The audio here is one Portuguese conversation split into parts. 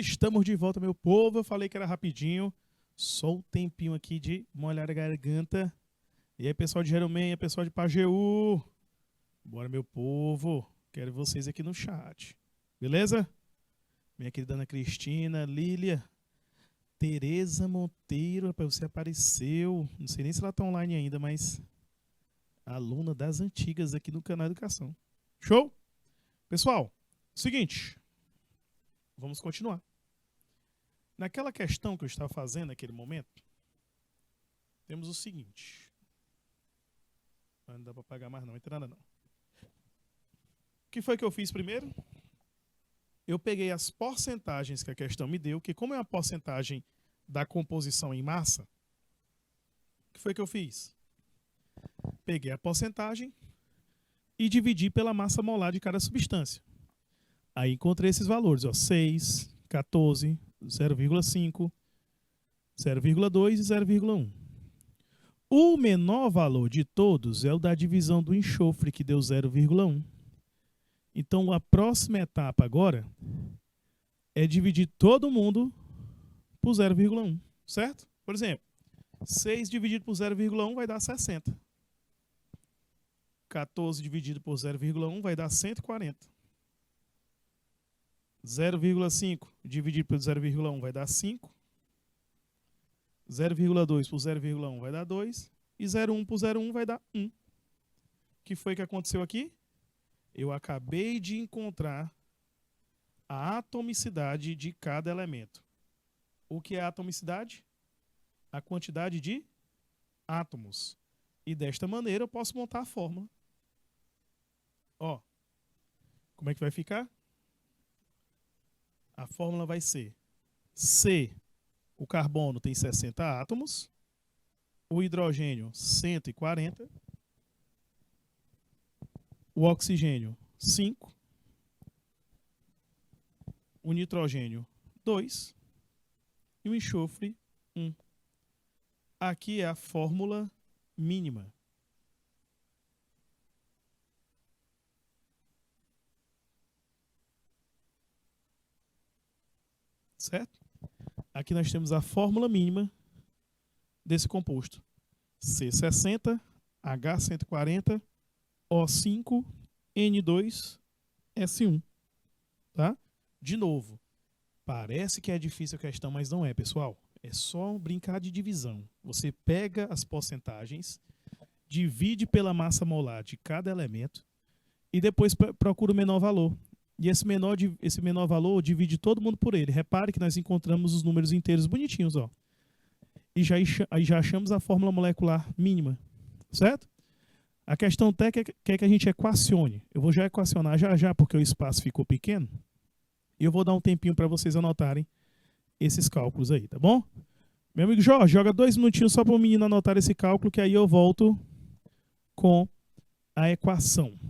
Estamos de volta, meu povo. Eu falei que era rapidinho. Só um tempinho aqui de molhar a garganta. E aí, pessoal de Jerumenha, pessoal de Pajeú. Bora, meu povo. Quero vocês aqui no chat. Beleza? Minha querida Ana Cristina, Lília, Tereza Monteiro. Rapaz, você apareceu. Não sei nem se ela tá online ainda, mas aluna das antigas aqui no canal Educação. Show? Pessoal, seguinte. Vamos continuar. Naquela questão que eu estava fazendo naquele momento, temos o seguinte. Não dá para pagar mais não, entra nada não. O que foi que eu fiz primeiro? Eu peguei as porcentagens que a questão me deu, que como é uma porcentagem da composição em massa, o que foi que eu fiz? Peguei a porcentagem e dividi pela massa molar de cada substância. Aí encontrei esses valores, ó, 6, 14, 0,5, 0,2 e 0,1. O menor valor de todos é o da divisão do enxofre, que deu 0,1. Então, a próxima etapa agora é dividir todo mundo por 0,1, certo? Por exemplo, 6 dividido por 0,1 vai dar 60. 14 dividido por 0,1 vai dar 140. 0,5 dividido por 0,1 vai dar 5. 0,2 por 0,1 vai dar 2. E 0,1 por 0,1 vai dar 1. O que foi que aconteceu aqui? Eu acabei de encontrar a atomicidade de cada elemento. O que é a atomicidade? A quantidade de átomos. E desta maneira eu posso montar a fórmula. Ó, como é que vai ficar? A fórmula vai ser C, o carbono tem 60 átomos, o hidrogênio 140, o oxigênio 5, o nitrogênio 2 e o enxofre 1. Aqui é a fórmula mínima. Certo? Aqui nós temos a fórmula mínima desse composto. C60, H140, O5, N2, S1. Tá? De novo, parece que é difícil a questão, mas não é, pessoal. É só brincar de divisão. Você pega as porcentagens, divide pela massa molar de cada elemento e depois procura o menor valor. E esse menor valor divide todo mundo por ele. Repare que nós encontramos os números inteiros bonitinhos, ó. E já achamos a fórmula molecular mínima, certo? A questão técnica quer que a gente equacione. Eu vou já equacionar já, porque o espaço ficou pequeno. E eu vou dar um tempinho para vocês anotarem esses cálculos aí, tá bom? Meu amigo Jorge, joga 2 minutinhos só para o menino anotar esse cálculo, que aí eu volto com a equação.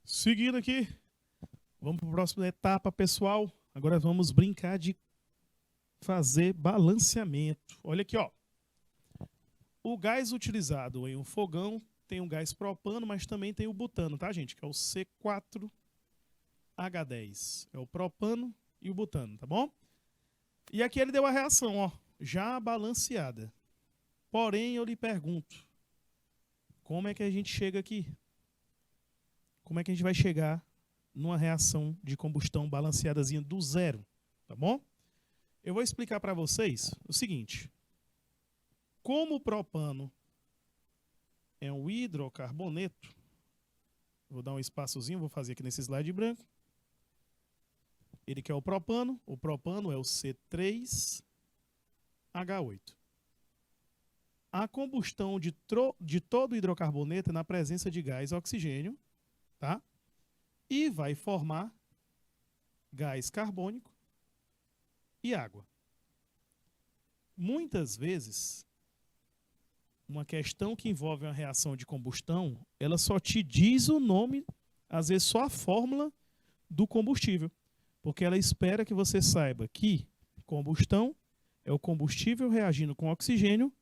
Seguindo aqui, vamos para a próxima etapa, pessoal. Agora vamos brincar de fazer balanceamento. Olha aqui, ó. O gás utilizado em um fogão tem um gás propano, mas também tem o butano, tá, gente? Que é o C4H10. É o propano e o butano, tá bom? E aqui ele deu a reação, ó, já balanceada. Porém, eu lhe pergunto, como é que a gente chega aqui? Como é que a gente vai chegar numa reação de combustão balanceadazinha do zero, tá bom? Eu vou explicar para vocês o seguinte. Como o propano é um hidrocarboneto, vou dar um espaçozinho, vou fazer aqui nesse slide branco. Ele que é o propano é o C3H8. A combustão de todo hidrocarboneto é na presença de gás e oxigênio, tá? E vai formar gás carbônico e água. Muitas vezes, uma questão que envolve uma reação de combustão, ela só te diz o nome, às vezes só a fórmula do combustível, porque ela espera que você saiba que combustão é o combustível reagindo com oxigênio,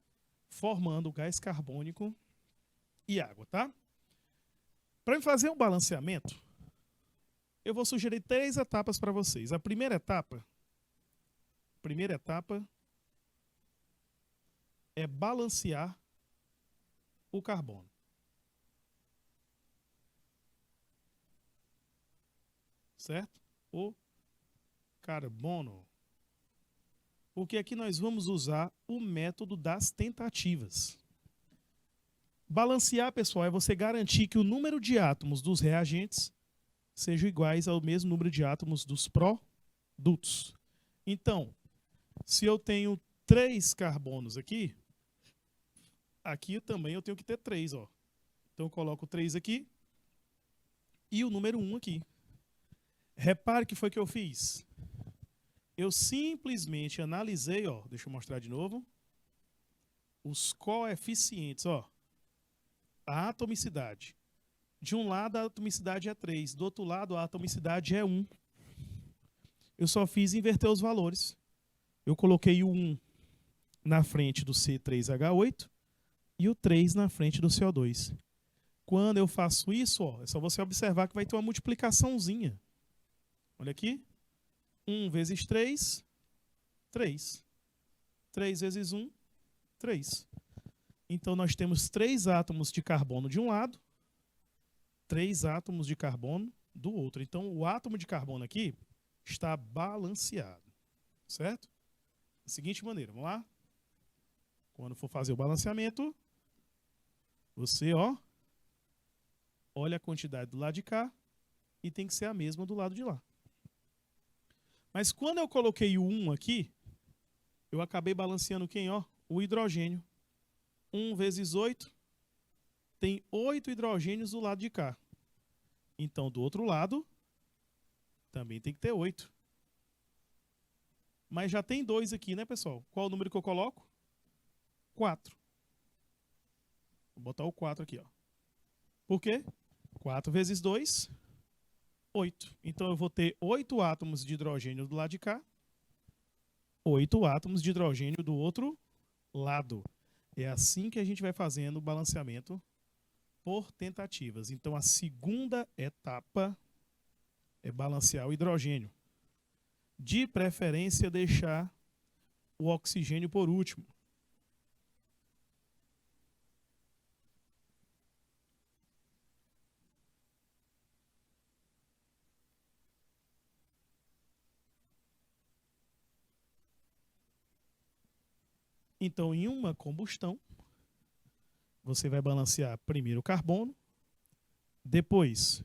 formando gás carbônico e água, tá? Para fazer um balanceamento, eu vou sugerir 3 etapas para vocês. A primeira etapa é balancear o carbono. Certo? O carbono. Porque aqui nós vamos usar o método das tentativas. Balancear, pessoal, é você garantir que o número de átomos dos reagentes sejam iguais ao mesmo número de átomos dos produtos. Então, se eu tenho 3 carbonos aqui também eu tenho que ter 3, ó. Então eu coloco 3 aqui e o número 1 aqui. Repare que foi que eu fiz. Eu simplesmente analisei, ó, deixa eu mostrar de novo, os coeficientes, ó, a atomicidade. De um lado a atomicidade é 3, do outro lado a atomicidade é 1. Eu só fiz inverter os valores. Eu coloquei o 1 na frente do C3H8 e o 3 na frente do CO2. Quando eu faço isso, ó, é só você observar que vai ter uma multiplicaçãozinha. Olha aqui. 1 vezes 3, 3. 3 vezes 1, 3. Então, nós temos 3 átomos de carbono de um lado, 3 átomos de carbono do outro. Então, o átomo de carbono aqui está balanceado. Certo? Da seguinte maneira, vamos lá? Quando for fazer o balanceamento, você, ó, olha a quantidade do lado de cá e tem que ser a mesma do lado de lá. Mas quando eu coloquei o 1 aqui, eu acabei balanceando quem, ó? O hidrogênio. 1 vezes 8, tem 8 hidrogênios do lado de cá. Então, do outro lado, também tem que ter 8. Mas já tem 2 aqui, né, pessoal? Qual o número que eu coloco? 4. Vou botar o 4 aqui, ó. Por quê? 4 vezes 2, 8. Então, eu vou ter 8 átomos de hidrogênio do lado de cá, 8 átomos de hidrogênio do outro lado. É assim que a gente vai fazendo o balanceamento por tentativas. Então, a segunda etapa é balancear o hidrogênio. De preferência, deixar o oxigênio por último. Então, em uma combustão, você vai balancear primeiro o carbono, depois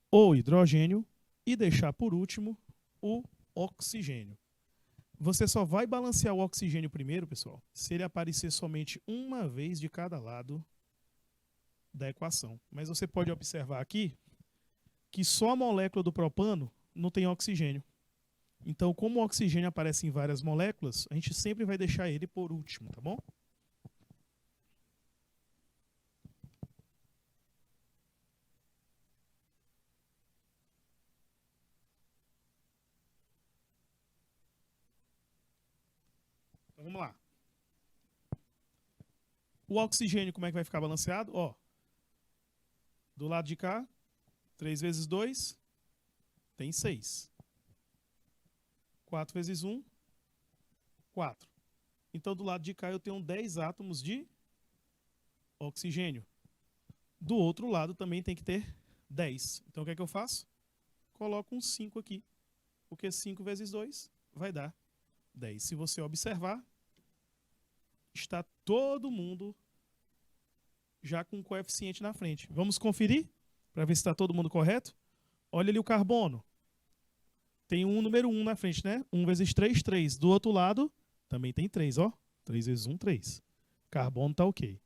o hidrogênio e deixar por último o oxigênio. Você só vai balancear o oxigênio primeiro, pessoal, se ele aparecer somente uma vez de cada lado da equação. Mas você pode observar aqui que só a molécula do propano não tem oxigênio. Então, como o oxigênio aparece em várias moléculas, a gente sempre vai deixar ele por último, tá bom? vamos lá. O oxigênio, como é que vai ficar balanceado? Ó, do lado de cá, 3 vezes 2, tem 6. 4 vezes 1, 4. Então, do lado de cá, eu tenho 10 átomos de oxigênio. Do outro lado, também tem que ter 10. Então, o que é que eu faço? Coloco um 5 aqui. Porque 5 vezes 2 vai dar 10. Se você observar, está todo mundo já com o coeficiente na frente. Vamos conferir para ver se está todo mundo correto? Olha ali o carbono. Tem um número 1 na frente, né? 1 vezes 3, 3. Do outro lado, também tem 3, ó. 3 vezes 1, 3. Carbono está ok.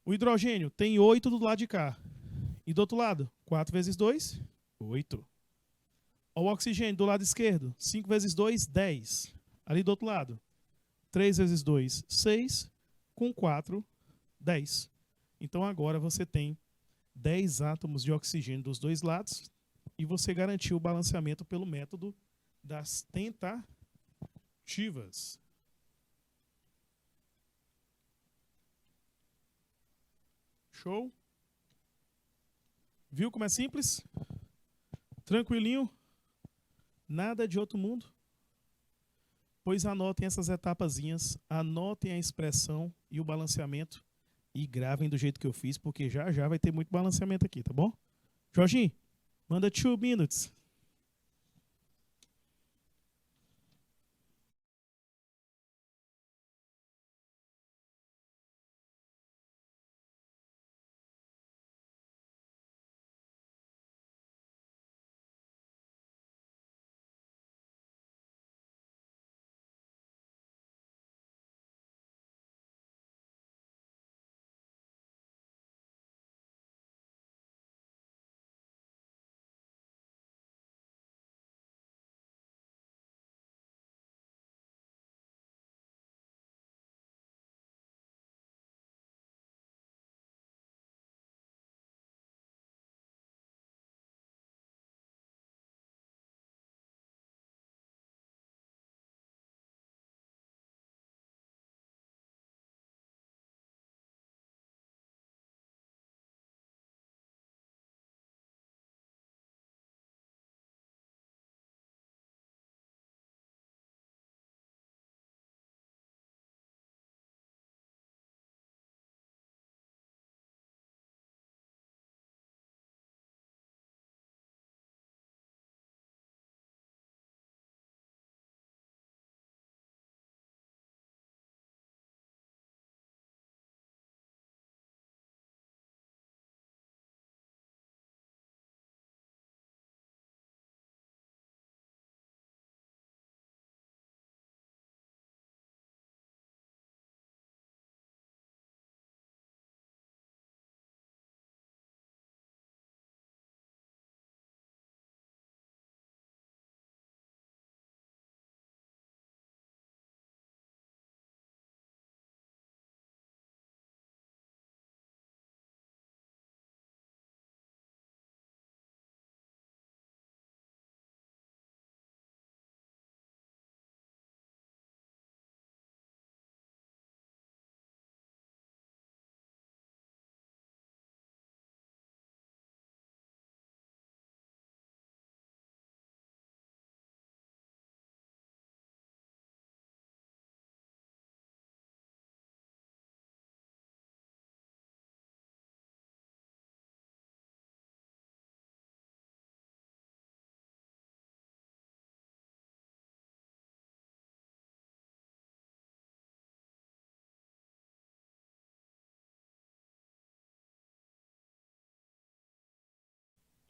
O hidrogênio tem 8 do lado de cá. E do outro lado, 4 vezes 2, 8. O oxigênio do lado esquerdo, 5 vezes 2, 10. Ali do outro lado, 3 vezes 2, 6. Com 4, 10. Então agora você tem 10 átomos de oxigênio dos dois lados e você garantiu o balanceamento pelo método das tentativas. Show? Viu como é simples? Tranquilinho? Nada de outro mundo? Pois anotem essas etapazinhas, anotem a expressão e o balanceamento e gravem do jeito que eu fiz, porque já já vai ter muito balanceamento aqui, tá bom? Jorginho, manda 2 minutes.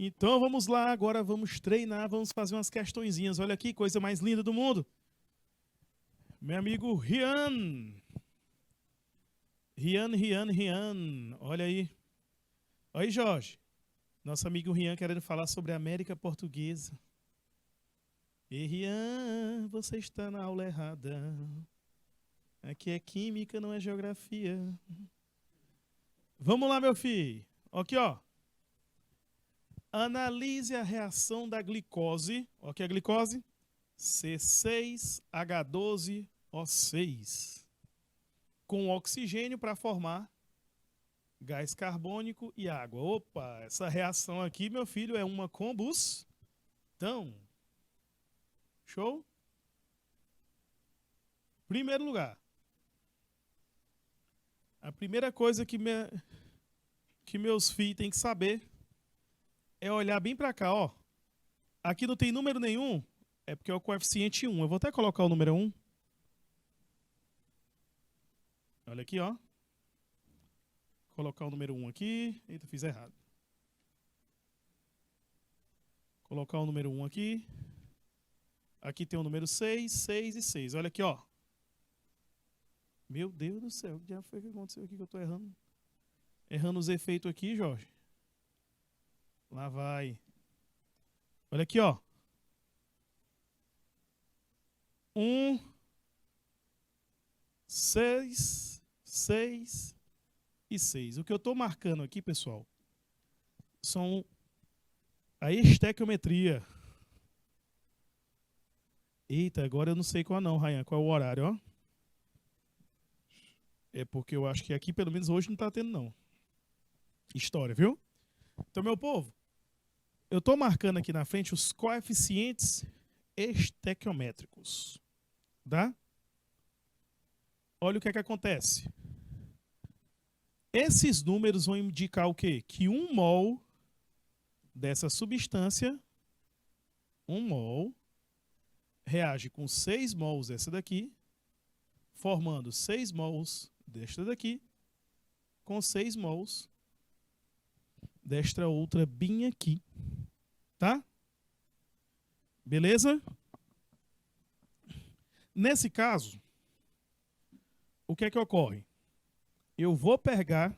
Então vamos lá, agora vamos treinar, vamos fazer umas questõezinhas. Olha aqui, coisa mais linda do mundo. Meu amigo Rian. Rian. Olha aí. Oi, Jorge. Nosso amigo Rian querendo falar sobre a América Portuguesa. E Rian, você está na aula errada. Aqui é química, não é geografia. Vamos lá, meu filho. Aqui, ó. Analise a reação da glicose. O que é a glicose? C6H12 O6 com oxigênio para formar gás carbônico e água. Opa, essa reação aqui, meu filho, é uma combustão. Show? Primeiro lugar. A primeira coisa que meus filhos têm que saber é olhar bem para cá, ó. Aqui não tem número nenhum, é porque é o coeficiente 1. Eu vou até colocar o número 1. Olha aqui, ó. Colocar o número 1 aqui. Eita, fiz errado. Colocar o número 1 aqui. Aqui tem o número 6, 6 e 6. Olha aqui, ó. Meu Deus do céu, o que já foi que aconteceu aqui que eu tô errando? Errando os efeitos aqui, Jorge. Lá vai. Olha aqui, ó. 1, 6, 6 e 6. O que eu estou marcando aqui, pessoal, são a estequiometria. Eita, agora eu não sei qual não, Ryan. Qual é o horário, ó? É porque eu acho que aqui, pelo menos hoje, não está tendo, não. História, viu? Então, meu povo, eu estou marcando aqui na frente os coeficientes estequiométricos. Tá? Olha o que é que acontece. Esses números vão indicar o quê? Que 1 mol dessa substância, 1 mol, reage com 6 mols dessa daqui, formando 6 mols desta daqui, com 6 mols desta outra bem aqui. Tá? Beleza? Nesse caso, o que é que ocorre? Eu vou pegar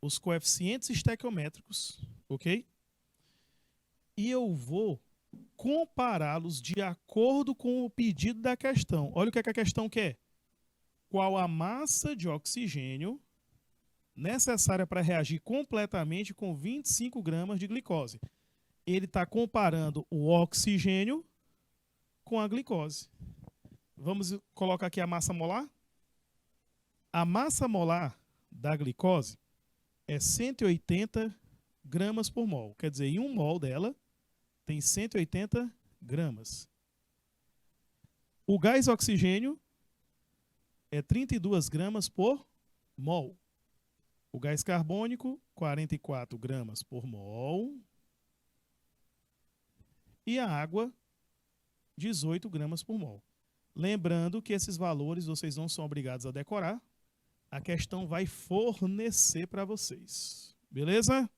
os coeficientes estequiométricos, ok? E eu vou compará-los de acordo com o pedido da questão. Olha o que é que a questão quer. Qual a massa de oxigênio necessária para reagir completamente com 25 gramas de glicose? Ele está comparando o oxigênio com a glicose. Vamos colocar aqui a massa molar? A massa molar da glicose é 180 gramas por mol. Quer dizer, em 1 mol dela tem 180 gramas. O gás oxigênio é 32 gramas por mol. O gás carbônico, 44 gramas por mol. E a água, 18 gramas por mol. Lembrando que esses valores vocês não são obrigados a decorar. A questão vai fornecer para vocês. Beleza?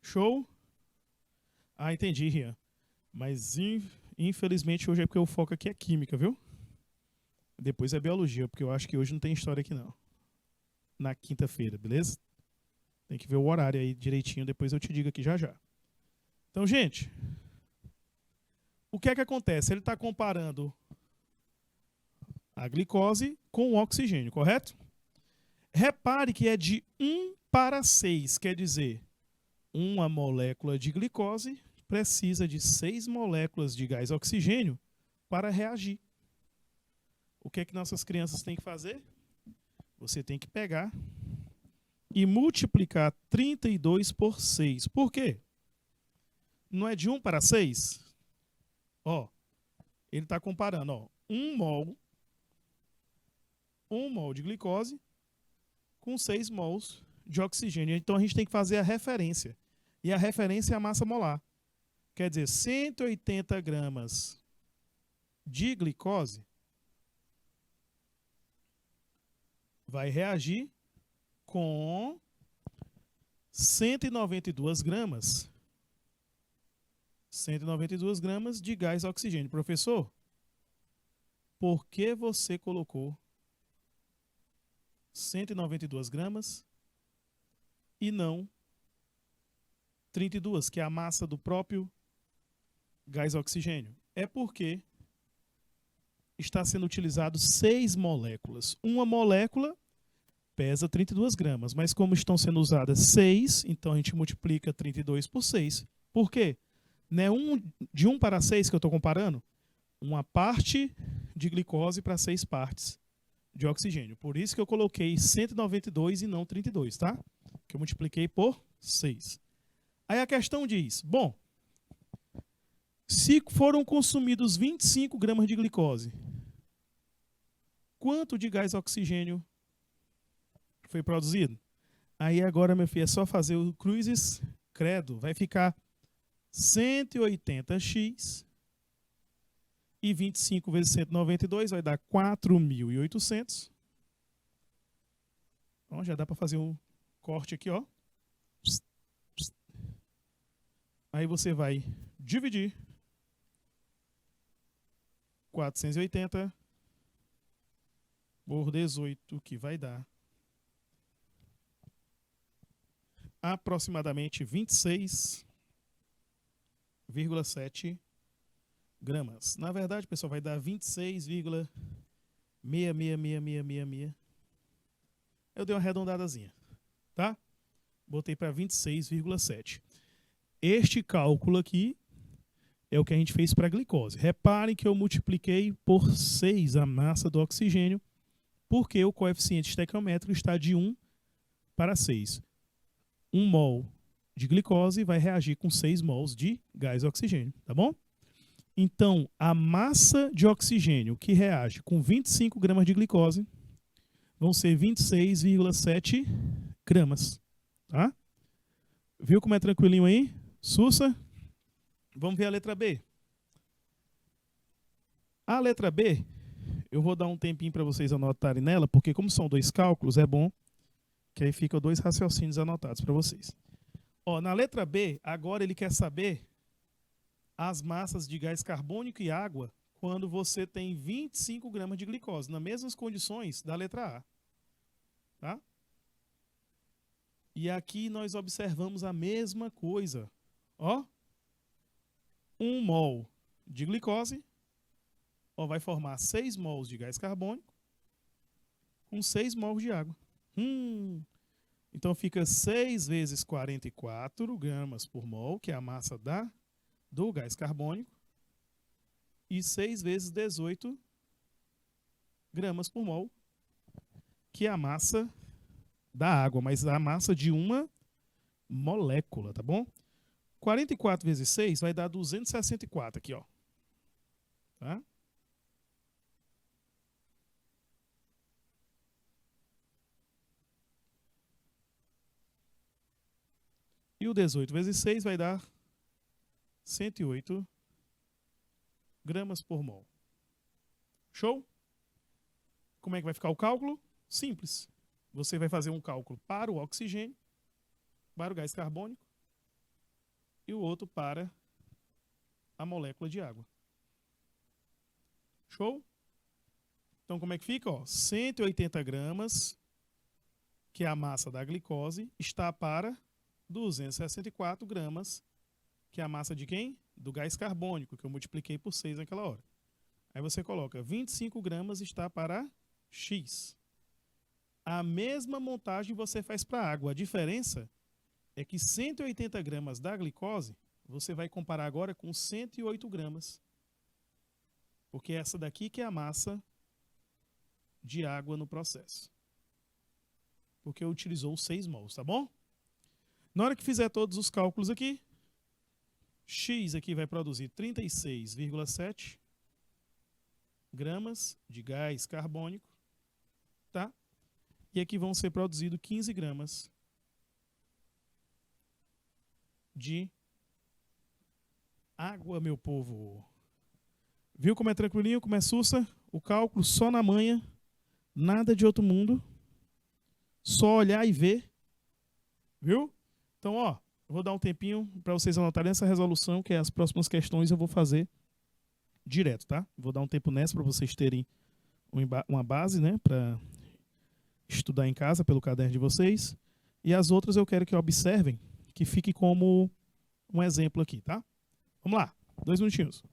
Show? Ah, entendi, Rian. Mas infelizmente hoje é porque o foco aqui é química, viu? Depois é biologia, porque eu acho que hoje não tem história aqui não. Na quinta-feira, beleza? Tem que ver o horário aí direitinho, depois eu te digo aqui já já. Então, gente, o que é que acontece? Ele está comparando a glicose com o oxigênio, correto? Repare que é de 1 para 6, quer dizer, uma molécula de glicose precisa de 6 moléculas de gás oxigênio para reagir. O que é que nossas crianças têm que fazer? Você tem que pegar e multiplicar 32 por 6. Por quê? Não é de 1 para 6? Ó, ele está comparando, ó, 1 mol de glicose com 6 mols de oxigênio. Então a gente tem que fazer a referência. E a referência é a massa molar. Quer dizer, 180 gramas de glicose vai reagir com 192 gramas. 192 gramas de gás oxigênio. Professor, por que você colocou 192 gramas e não 32, que é a massa do próprio gás oxigênio? É porque está sendo utilizado 6 moléculas. Uma molécula pesa 32 gramas, mas como estão sendo usadas 6, então a gente multiplica 32 por 6. Por quê? Não é de 1 para 6 que eu estou comparando? uma parte de glicose para 6 partes de oxigênio. Por isso que eu coloquei 192 e não 32, tá? Que eu multipliquei por 6. Aí a questão diz, bom, se foram consumidos 25 gramas de glicose, quanto de gás oxigênio foi produzido? Aí agora, meu filho, é só fazer o cruzes credo. Vai ficar 180x e 25 vezes 192 vai dar 4.800. Então já dá para fazer um corte aqui, ó. Aí você vai dividir 480 por 18, que vai dar aproximadamente 26,7 gramas. Na verdade, pessoal, vai dar 26,66666. Eu dei uma arredondadazinha, tá? Botei para 26,7. Este cálculo aqui é o que a gente fez para a glicose. Reparem que eu multipliquei por 6 a massa do oxigênio, porque o coeficiente estequiométrico está de 1 para 6. 1 mol de glicose vai reagir com 6 mols de gás oxigênio, tá bom? Então, a massa de oxigênio que reage com 25 gramas de glicose vão ser 26,7 gramas, tá? Viu como é tranquilinho aí? Sussa? Vamos ver a letra B. A letra B, eu vou dar um tempinho para vocês anotarem nela, porque como são 2 cálculos, é bom que aí ficam 2 raciocínios anotados para vocês. Ó, na letra B, agora ele quer saber as massas de gás carbônico e água quando você tem 25 gramas de glicose, nas mesmas condições da letra A. Tá? E aqui nós observamos a mesma coisa. Ó, 1 mol de glicose ó, vai formar 6 mols de gás carbônico com 6 mols de água. Então fica 6 vezes 44 gramas por mol, que é a massa do gás carbônico, e 6 vezes 18 gramas por mol, que é a massa da água, mas a massa de uma molécula, tá bom? 44 vezes 6 vai dar 264 aqui, ó. Tá? E o 18 vezes 6 vai dar 108 gramas por mol. Show? Como é que vai ficar o cálculo? Simples. Você vai fazer um cálculo para o oxigênio, para o gás carbônico, e o outro para a molécula de água. Show? Então, como é que fica? Ó, 180 gramas, que é a massa da glicose, está para 264 gramas, que é a massa de quem? Do gás carbônico, que eu multipliquei por 6 naquela hora. Aí você coloca 25 gramas está para X. A mesma montagem você faz para a água. A diferença é que 180 gramas da glicose, você vai comparar agora com 108 gramas. Porque essa daqui que é a massa de água no processo. Porque utilizou 6 mols, tá bom? Na hora que fizer todos os cálculos aqui, X aqui vai produzir 36,7 gramas de gás carbônico, tá? E aqui vão ser produzidos 15 gramas de água, meu povo. Viu como é tranquilinho, como é sussa? O cálculo só na manha, nada de outro mundo. Só olhar e ver. Viu? Então, ó, eu vou dar um tempinho para vocês anotarem essa resolução, que as próximas questões eu vou fazer direto, tá? Vou dar um tempo nessa para vocês terem uma base, né, para estudar em casa pelo caderno de vocês. E as outras eu quero que observem, que fique como um exemplo aqui, tá? Vamos lá, 2 minutinhos.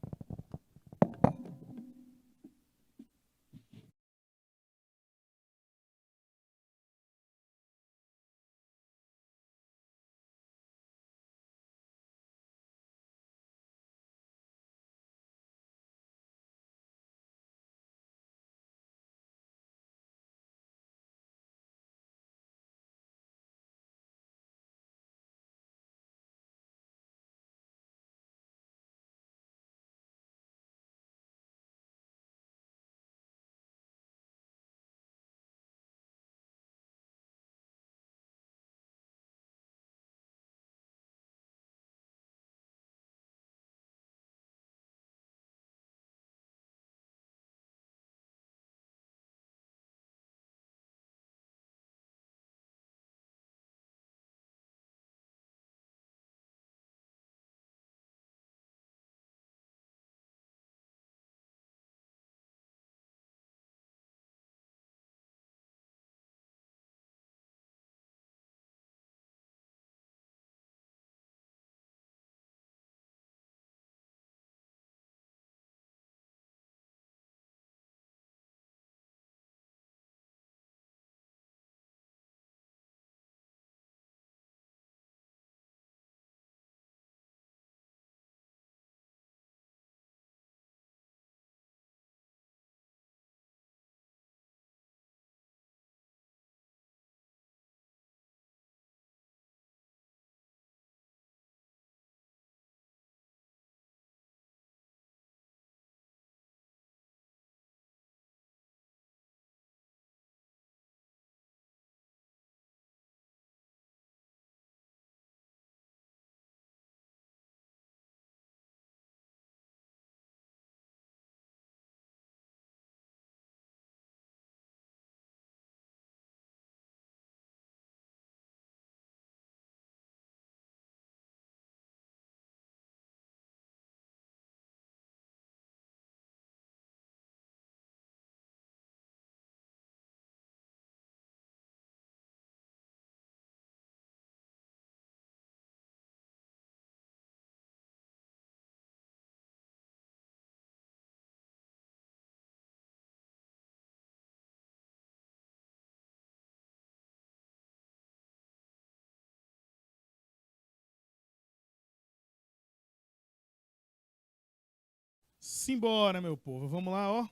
Simbora, meu povo. Vamos lá, ó.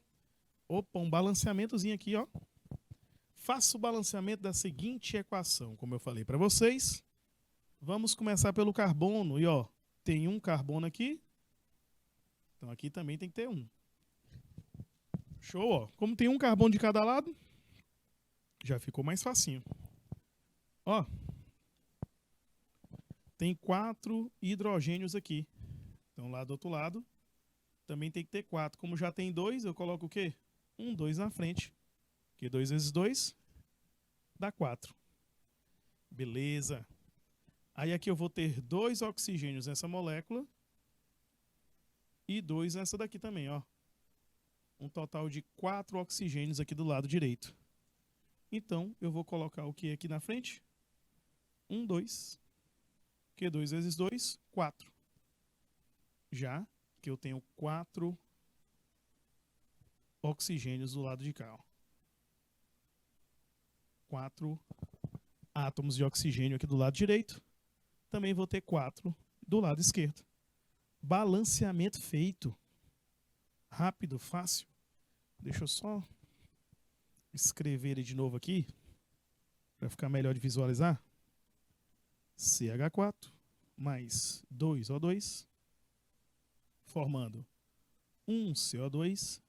Opa, um balanceamentozinho aqui, ó. Faça o balanceamento da seguinte equação, como eu falei para vocês. Vamos começar pelo carbono. E, ó, tem um carbono aqui. Então, aqui também tem que ter um. Show, ó. Como tem um carbono de cada lado, já ficou mais facinho. Ó, tem 4 hidrogênios aqui. Então, lá do outro lado, também tem que ter 4. Como já tem 2, eu coloco o quê? 2 na frente. Porque 2 vezes 2 dá 4. Beleza. Aí aqui eu vou ter 2 oxigênios nessa molécula e 2 nessa daqui também, ó. Um total de 4 oxigênios aqui do lado direito. Então, eu vou colocar o que aqui na frente? 2. Que 2 vezes 2, 4. Já que eu tenho 4 oxigênios do lado de cá, ó. 4 átomos de oxigênio aqui do lado direito. Também vou ter 4 do lado esquerdo. Balanceamento feito. Rápido, fácil. Deixa eu só escrever ele de novo aqui, para ficar melhor de visualizar. CH4 mais 2O2, formando 1 CO2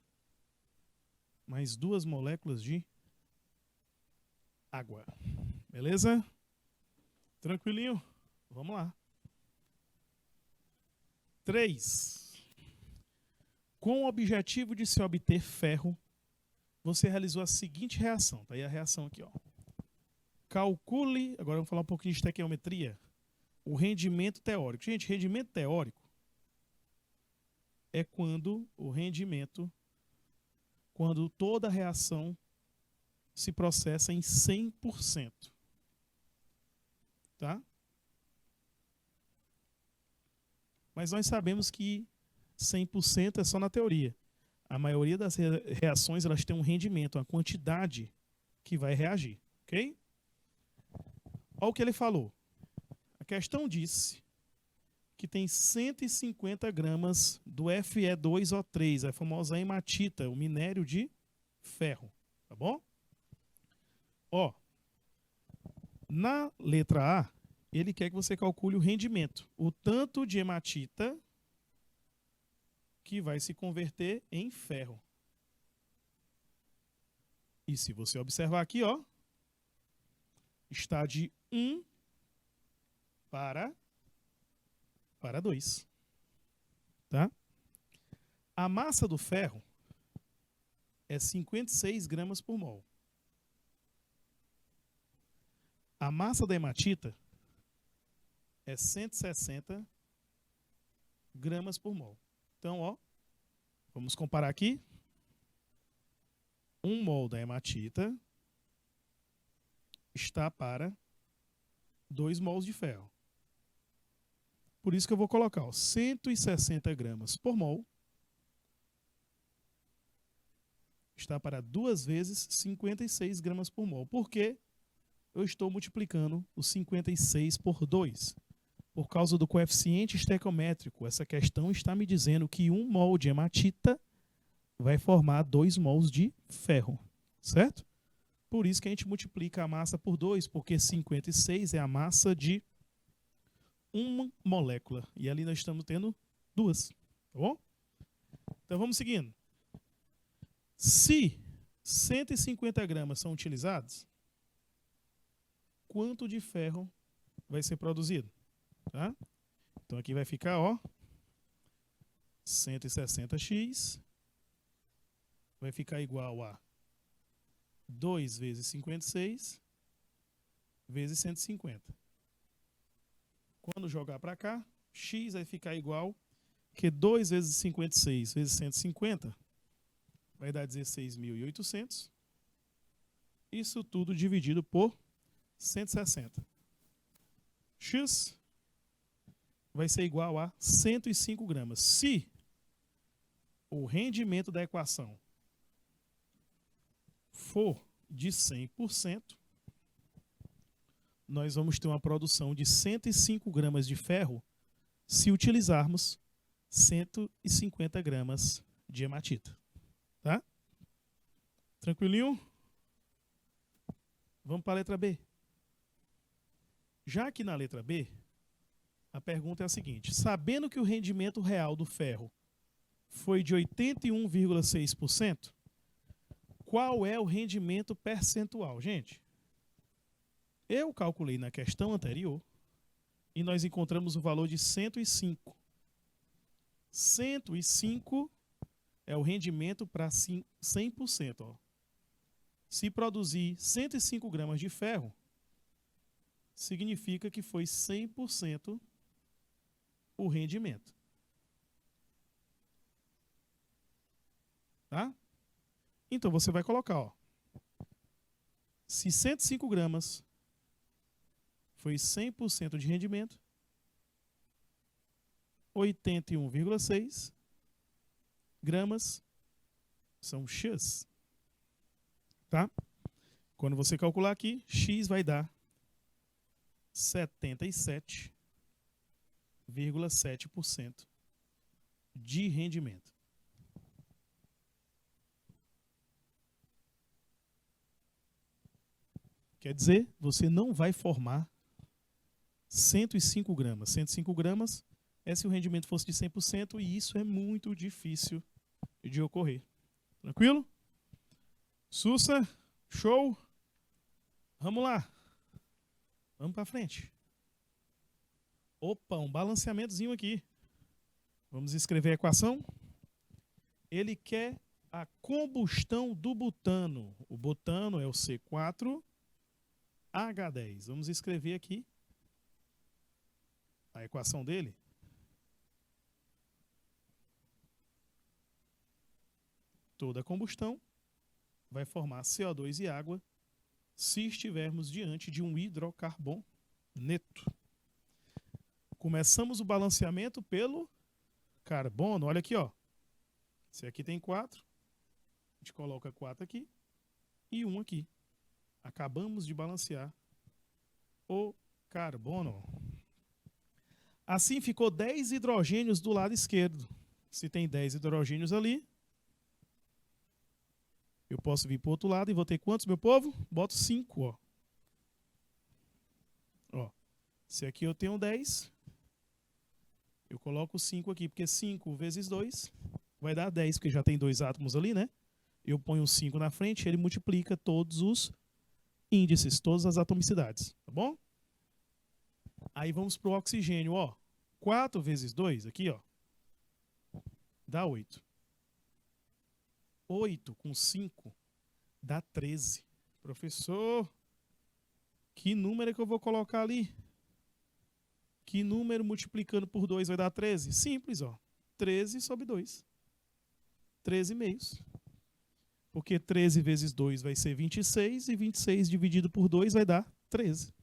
mais 2 moléculas de água. Beleza? Tranquilinho? Vamos lá. 3. Com o objetivo de se obter ferro, você realizou a seguinte reação. Tá aí a reação aqui, ó. Calcule, agora vamos falar um pouquinho de estequiometria, o rendimento teórico. Gente, rendimento teórico é quando toda a reação se processa em 100%. Tá? Mas nós sabemos que 100% é só na teoria. A maioria das reações elas têm um rendimento, uma quantidade que vai reagir. Ok? Olha o que ele falou. A questão disse que tem 150 gramas do Fe2O3, a famosa hematita, o minério de ferro. Tá bom? Ó, na letra A, ele quer que você calcule o rendimento. O tanto de hematita que vai se converter em ferro. E se você observar aqui, ó, está de 1 para 2. Tá? A massa do ferro é 56 gramas por mol. A massa da hematita é 160 gramas por mol. Então, ó, vamos comparar aqui. 1 mol da hematita está para 2 mols de ferro. Por isso que eu vou colocar, ó, 160 gramas por mol está para 2 vezes 56 gramas por mol. Por quê? Eu estou multiplicando o 56 por 2. Por causa do coeficiente estequiométrico, essa questão está me dizendo que 1 mol de hematita vai formar 2 mols de ferro, certo? Por isso que a gente multiplica a massa por 2, porque 56 é a massa de uma molécula. E ali nós estamos tendo 2, tá bom? Então vamos seguindo. Se 150 gramas são utilizados, quanto de ferro vai ser produzido? Tá? Então aqui vai ficar, ó, 160x vai ficar igual a 2 vezes 56 vezes 150. Quando jogar para cá, x vai ficar igual que 2 vezes 56 vezes 150 vai dar 16.800. Isso tudo dividido por 160. X vai ser igual a 105 gramas. Se o rendimento da equação for de 100%, nós vamos ter uma produção de 105 gramas de ferro se utilizarmos 150 gramas de hematita. Tá? Tranquilinho? Vamos para a letra B. Já que na letra B, a pergunta é a seguinte: sabendo que o rendimento real do ferro foi de 81,6%, qual é o rendimento percentual? Gente, eu calculei na questão anterior e nós encontramos o valor de 105. 105 é o rendimento para 100%. Ó. Se produzir 105 gramas de ferro, significa que foi 100% o rendimento. Tá? Então você vai colocar, ó, se 105 gramas foi 100% de rendimento, 81,6 gramas são X. Tá? Quando você calcular aqui, X vai dar 77,7% de rendimento. Quer dizer, você não vai formar 105 gramas. 105 gramas é se o rendimento fosse de 100% e isso é muito difícil de ocorrer. Tranquilo? Sussa, show. Vamos lá. Vamos para frente. Opa, um balanceamentozinho aqui. Vamos escrever a equação. Ele quer a combustão do butano. O butano é o C4H10. Vamos escrever aqui a equação dele. Toda combustão vai formar CO2 e água se estivermos diante de um hidrocarboneto. Começamos o balanceamento pelo carbono. Olha aqui, ó. Esse aqui tem 4. A gente coloca 4 aqui e 1 aqui. Acabamos de balancear o carbono. Assim ficou 10 hidrogênios do lado esquerdo. Se tem 10 hidrogênios ali, eu posso vir para o outro lado e vou ter quantos, meu povo? Boto 5, ó. Ó. Se aqui eu tenho 10, eu coloco 5 aqui, porque 5 vezes 2 vai dar 10, porque já tem 2 átomos ali, né? Eu ponho 5 na frente, ele multiplica todos os índices, todas as atomicidades, tá bom? Aí vamos para o oxigênio, ó. 4 vezes 2, aqui, ó, dá 8. 8 com 5 dá 13. Professor, que número é que eu vou colocar ali? Que número multiplicando por 2 vai dar 13? Simples, ó. 13 sobre 2. 13 meios. Porque 13 vezes 2 vai ser 26 e 26 dividido por 2 vai dar 13.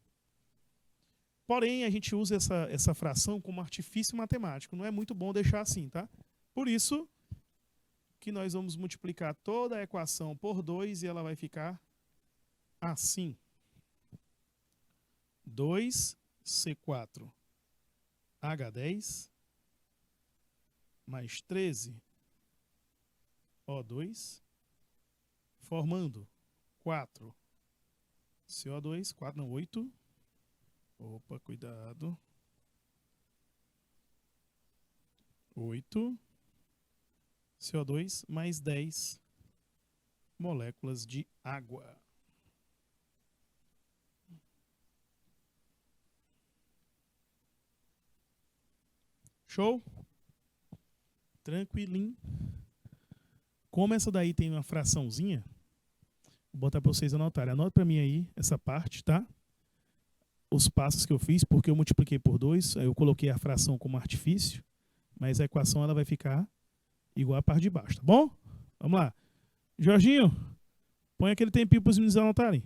Porém, a gente usa essa fração como artifício matemático. Não é muito bom deixar assim, tá? Por isso que nós vamos multiplicar toda a equação por 2 e ela vai ficar assim. 2C4H10 mais 13O2 formando 4 CO2, 4 não, 8. Opa, cuidado. 8 CO2 mais 10 moléculas de água. Show? Tranquilinho. Como essa daí tem uma fraçãozinha, vou botar para vocês anotarem. Anota para mim aí essa parte, tá? Os passos que eu fiz, porque eu multipliquei por 2, eu coloquei a fração como artifício, mas a equação ela vai ficar igual a parte de baixo, tá bom? Vamos lá. Jorginho, põe aquele tempinho para os meninos anotarem.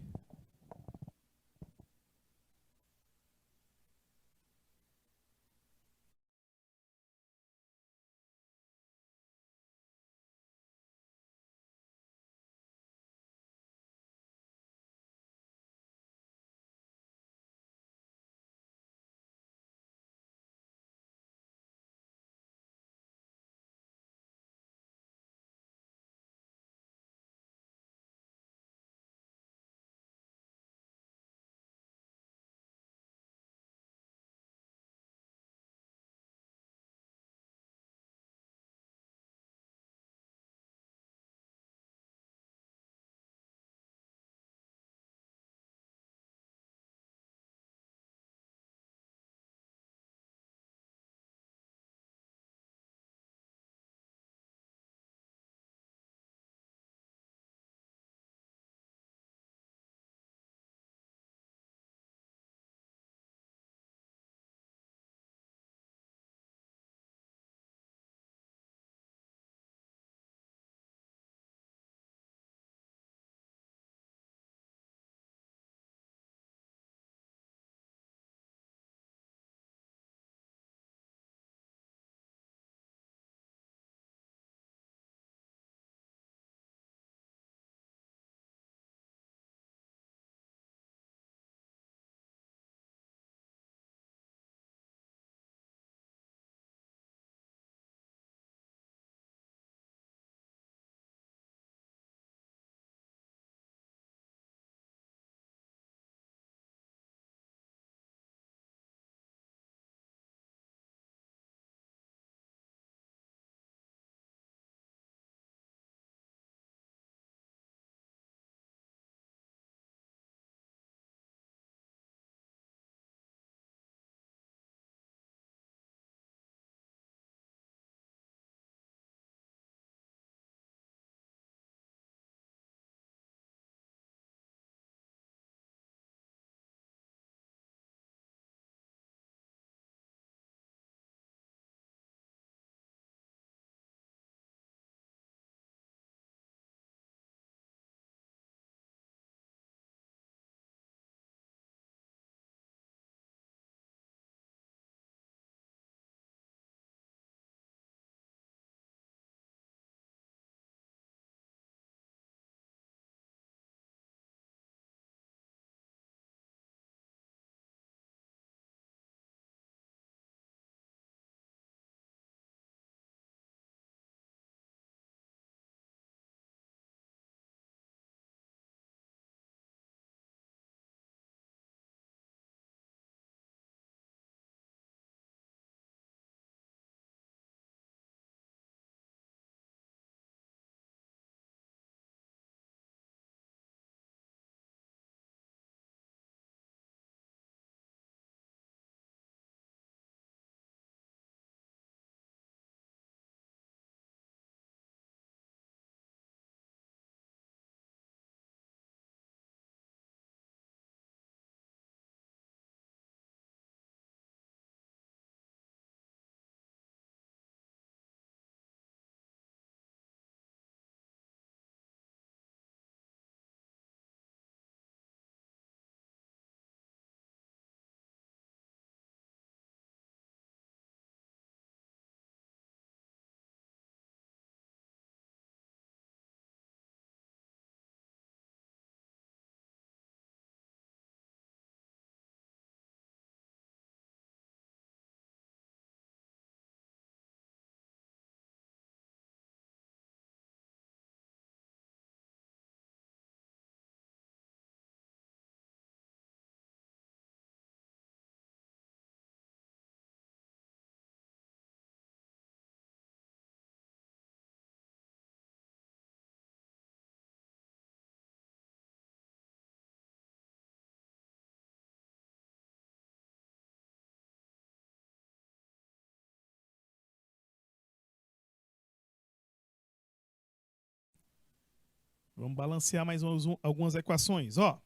Vamos balancear mais algumas equações. Ó,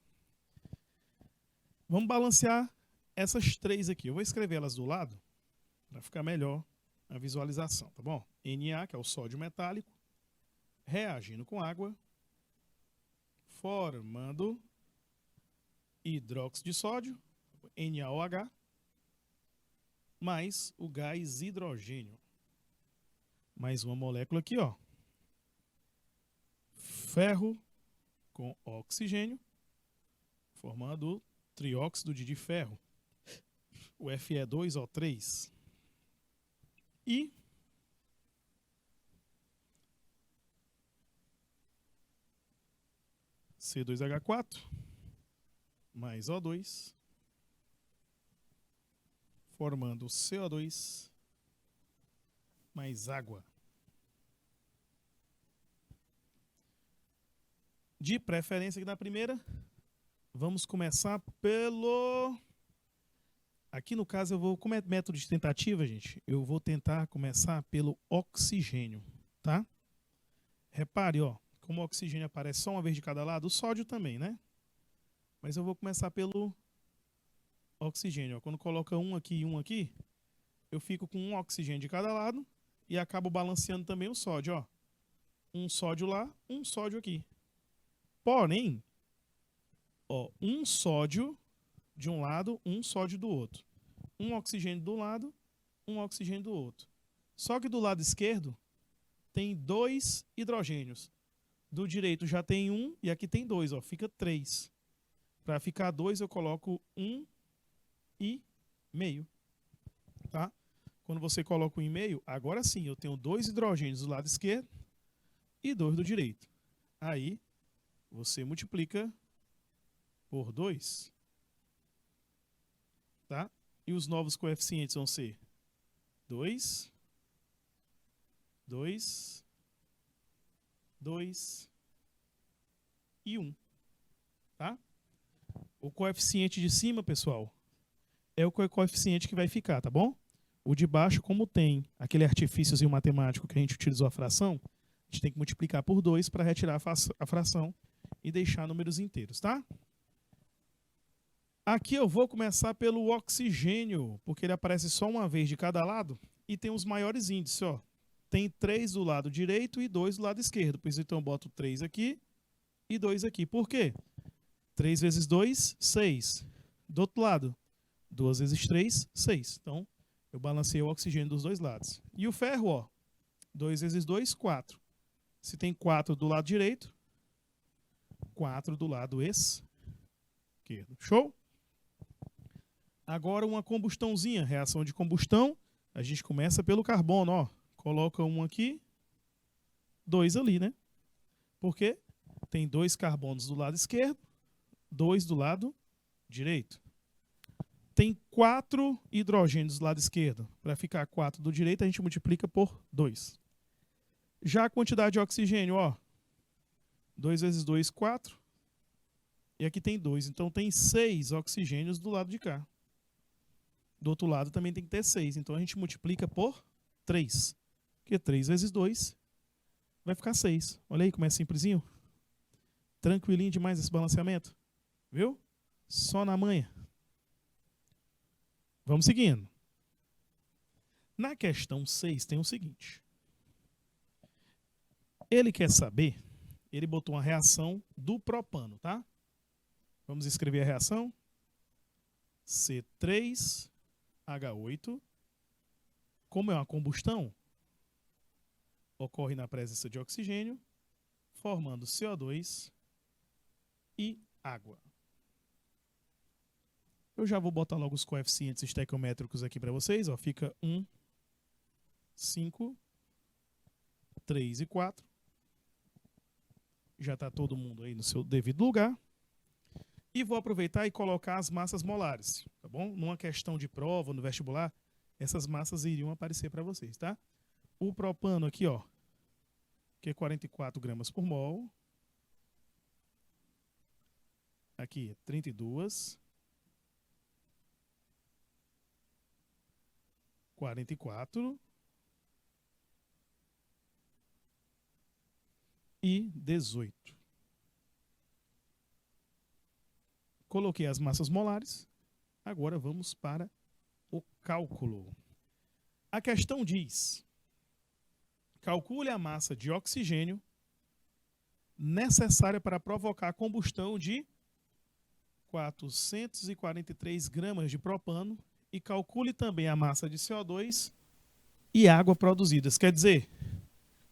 vamos balancear essas três aqui. Eu vou escrever elas do lado para ficar melhor a visualização, tá bom? Na, que é o sódio metálico, reagindo com água, formando hidróxido de sódio, NaOH, mais o gás hidrogênio. Mais uma molécula aqui, ó. Ferro com oxigênio, formando o trióxido de ferro, o Fe2O3. E C2H4 mais O2, formando CO2 mais água. De preferência aqui na primeira, vamos começar pelo... Aqui no caso eu vou, como é método de tentativa, gente, eu vou tentar começar pelo oxigênio, tá? Repare, ó, como o oxigênio aparece só uma vez de cada lado, o sódio também, né? Mas eu vou começar pelo oxigênio. Ó. Quando coloca um aqui e um aqui, eu fico com um oxigênio de cada lado e acabo balanceando também o sódio, ó. Um sódio lá, um sódio aqui. Porém, ó, um sódio de um lado, um sódio do outro. Um oxigênio do lado, um oxigênio do outro. Só que do lado esquerdo tem 2 hidrogênios. Do direito já tem 1 e aqui tem 2, ó, fica 3. Para ficar 2 eu coloco 1 e meio, tá? Quando você coloca 1 e meio, agora sim eu tenho 2 hidrogênios do lado esquerdo e 2 do direito. Aí você multiplica por 2, tá? E os novos coeficientes vão ser 2, 2, 2 e 1, tá? O coeficiente de cima, pessoal, é o coeficiente que vai ficar, tá bom? O de baixo, como tem aquele artifíciozinho matemático que a gente utilizou a fração, a gente tem que multiplicar por 2 para retirar a fração e deixar números inteiros, tá? Aqui eu vou começar pelo oxigênio, porque ele aparece só uma vez de cada lado e tem os maiores índices, ó. Tem 3 do lado direito e 2 do lado esquerdo. Por isso, então, eu boto 3 aqui e 2 aqui. Por quê? 3 vezes 2, 6. Do outro lado, 2 vezes 3, 6. Então, eu balancei o oxigênio dos dois lados. E o ferro, ó, 2 vezes 2, 4. Se tem 4 do lado direito, 4 do lado esquerdo. Show? Agora uma combustãozinha, reação de combustão. A gente começa pelo carbono, ó. Coloca um aqui, 2 ali, né? Porque tem 2 carbonos do lado esquerdo, 2 do lado direito. Tem 4 hidrogênios do lado esquerdo. Para ficar 4 do direito, a gente multiplica por 2. Já a quantidade de oxigênio, ó. 2 vezes 2, 4. E aqui tem 2. Então tem 6 oxigênios do lado de cá. Do outro lado também tem que ter 6. Então a gente multiplica por 3. Porque 3 vezes 2 vai ficar 6. Olha aí como é simplesinho. Tranquilinho demais esse balanceamento. Viu? Só na manha. Vamos seguindo. Na questão 6 tem o seguinte. Ele quer saber, ele botou uma reação do propano, tá? Vamos escrever a reação. C3H8. Como é uma combustão, ocorre na presença de oxigênio, formando CO2 e água. Eu já vou botar logo os coeficientes estequiométricos aqui para vocês. Ó. Fica 1, 5, 3 e 4. Já está todo mundo aí no seu devido lugar. E vou aproveitar e colocar as massas molares, tá bom? Numa questão de prova, no vestibular, essas massas iriam aparecer para vocês, tá? O propano aqui, ó, que é 44 gramas por mol. Aqui, 32. 44 e 18. Coloquei as massas molares. Agora vamos para o cálculo. A questão diz: calcule a massa de oxigênio necessária para provocar a combustão de 443 gramas de propano e calcule também a massa de CO2 e água produzidas. Quer dizer,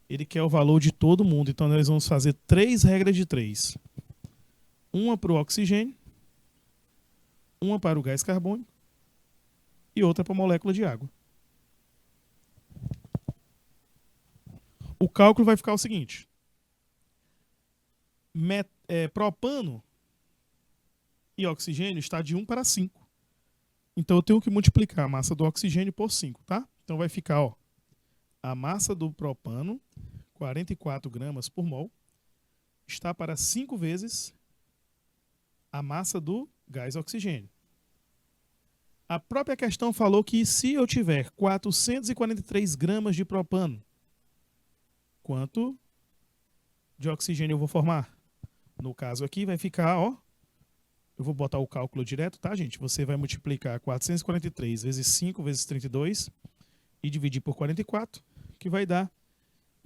ele quer o valor de todo mundo. Então nós vamos fazer 3 regras de 3. Uma para o oxigênio, uma para o gás carbônico e outra para a molécula de água. O cálculo vai ficar o seguinte: propano e oxigênio está de 1 para 5. Então eu tenho que multiplicar a massa do oxigênio por 5, tá? Então vai ficar, ó, a massa do propano, 44 gramas por mol, está para 5 vezes a massa do gás oxigênio. A própria questão falou que se eu tiver 443 gramas de propano, quanto de oxigênio eu vou formar? No caso aqui vai ficar, ó, eu vou botar o cálculo direto, tá, gente? Você vai multiplicar 443 vezes 5 vezes 32 e dividir por 44, que vai dar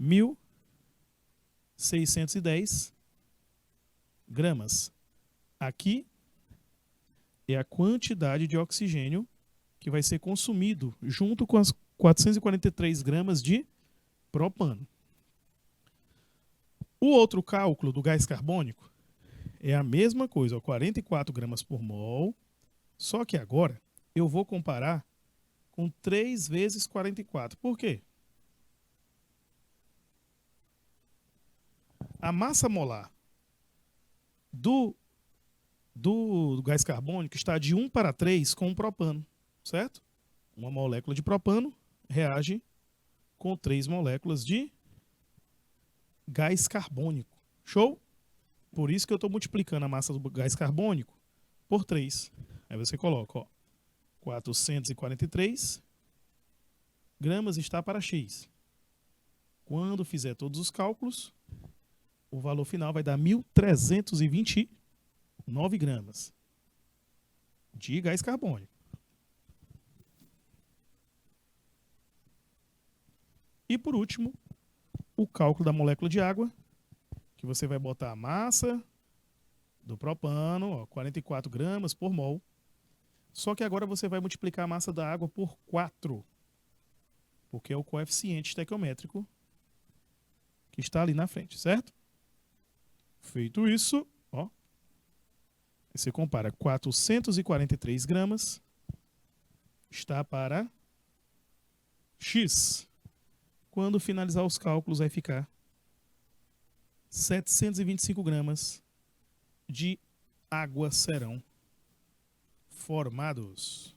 1.610 gramas. Aqui é a quantidade de oxigênio que vai ser consumido junto com as 443 gramas de propano. O outro cálculo do gás carbônico é a mesma coisa, ó, 44 gramas por mol, só que agora eu vou comparar com 3 vezes 44. Por quê? A massa molar do gás carbônico está de 1 para 3 com o propano, certo? Uma molécula de propano reage com 3 moléculas de gás carbônico. Show? Por isso que eu estou multiplicando a massa do gás carbônico por 3. Aí você coloca, ó, 443 gramas está para X. Quando fizer todos os cálculos, o valor final vai dar 1.329 gramas de gás carbônico. E por último, o cálculo da molécula de água, que você vai botar a massa do propano, ó, 44 gramas por mol. Só que agora você vai multiplicar a massa da água por 4, porque é o coeficiente estequiométrico que está ali na frente, certo? Feito isso, ó, você compara 443 gramas está para X. Quando finalizar os cálculos, vai ficar 725 gramas de água serão formados.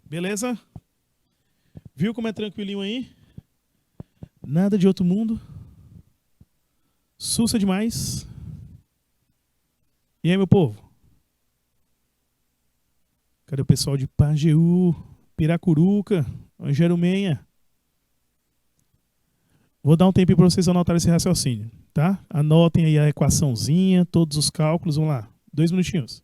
Beleza? Viu como é tranquilinho aí? Nada de outro mundo. Sussa demais. E aí, meu povo? Cadê o pessoal de Pajeú, Piracuruca, Jerumenha? Vou dar um tempinho para vocês anotarem esse raciocínio, tá? Anotem aí a equaçãozinha, todos os cálculos. Vamos lá. 2 minutinhos.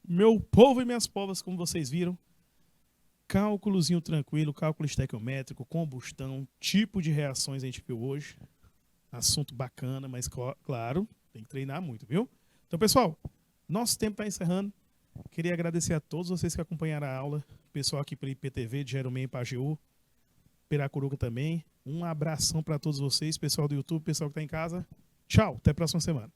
Meu povo e minhas povas, como vocês viram, cálculozinho tranquilo, cálculo estequiométrico, combustão, tipo de reações a gente viu hoje. Assunto bacana, mas claro, tem que treinar muito, viu? Então, pessoal, nosso tempo está encerrando. Queria agradecer a todos vocês que acompanharam a aula, pessoal aqui pelo IPTV, de Jeromém e Pajeú, Piracuruca também. Um abração para todos vocês, pessoal do YouTube, pessoal que está em casa. Tchau, até a próxima semana.